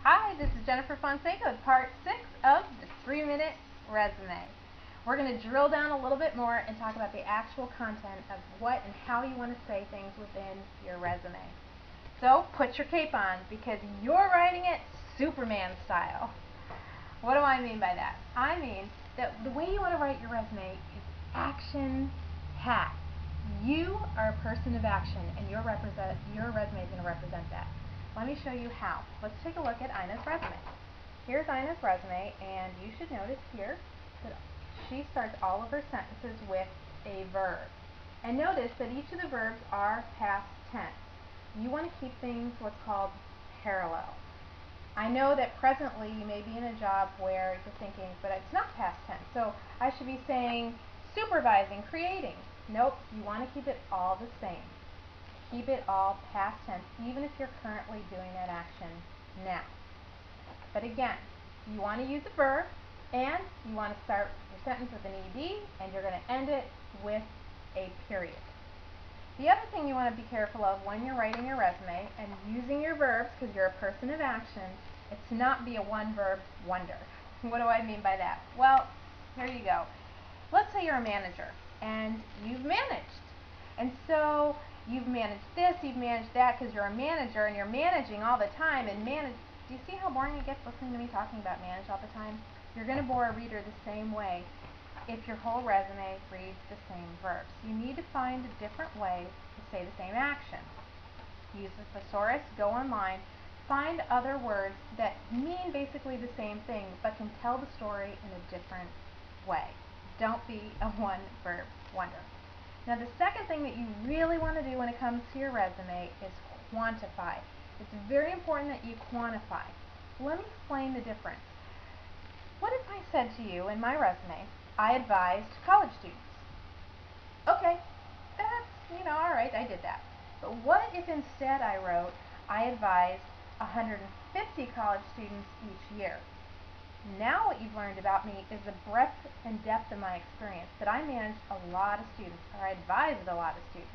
Hi, this is Jennifer Fonseca with part 6 of the 3-minute resume. We're going to drill down a little bit more and talk about the actual content of what and how you want to say things within your resume. So put your cape on because you're writing it Superman style. What do I mean by that? I mean that the way you want to write your resume is action-packed. You are a person of action and your resume is going to represent that. Let me show you how. Let's take a look at Ina's resume. Here's Ina's resume, and you should notice here that she starts all of her sentences with a verb. And notice that each of the verbs are past tense. You want to keep things what's called parallel. I know that presently you may be in a job where you're thinking, but it's not past tense, so I should be saying supervising, creating. Nope, you want to keep it all the same. Keep it all past tense, even if you're currently doing that action now. But again, you want to use a verb, and you want to start your sentence with an ed, and you're going to end it with a period. The other thing you want to be careful of when you're writing your resume and using your verbs, because you're a person of action, is to not be a one-verb wonder. What do I mean by that? Well, here you go. Let's say you're a manager, and you've managed. And so you've managed this, you've managed that, because you're a manager and you're managing all the time. And do you see how boring it gets listening to me talking about manage all the time? You're going to bore a reader the same way if your whole resume reads the same verbs. You need to find a different way to say the same action. Use the thesaurus, go online, find other words that mean basically the same thing but can tell the story in a different way. Don't be a one-verb wonder. Now, the second thing that you really want to do when it comes to your resume is quantify. It's very important that you quantify. Let me explain the difference. What if I said to you in my resume, I advised college students? Okay, that's, all right, I did that. But what if instead I wrote, I advised 150 college students each year? Now what you've learned about me is the breadth and depth of my experience, that I managed a lot of students, or I advised a lot of students.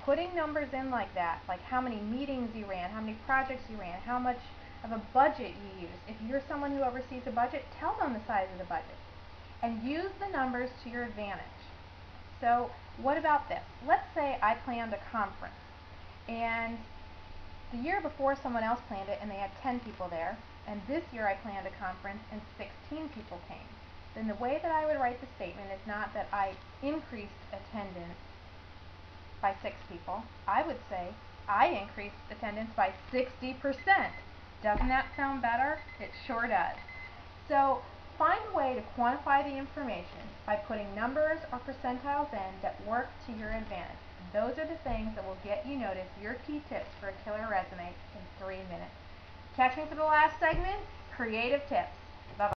Putting numbers in like that, like how many meetings you ran, how many projects you ran, how much of a budget you used. If you're someone who oversees a budget, tell them the size of the budget. And use the numbers to your advantage. So what about this? Let's say I planned a conference, and the year before someone else planned it and they had 10 people there, and this year I planned a conference and 16 people came. Then the way that I would write the statement is not that I increased attendance by 6 people. I would say I increased attendance by 60%. Doesn't that sound better? It sure does. So find a way to quantify the information by putting numbers or percentiles in that work to your advantage. Those are the things that will get you noticed, your key tips for a killer resume in 3 minutes. Catch me for the last segment, creative tips. Bye-bye.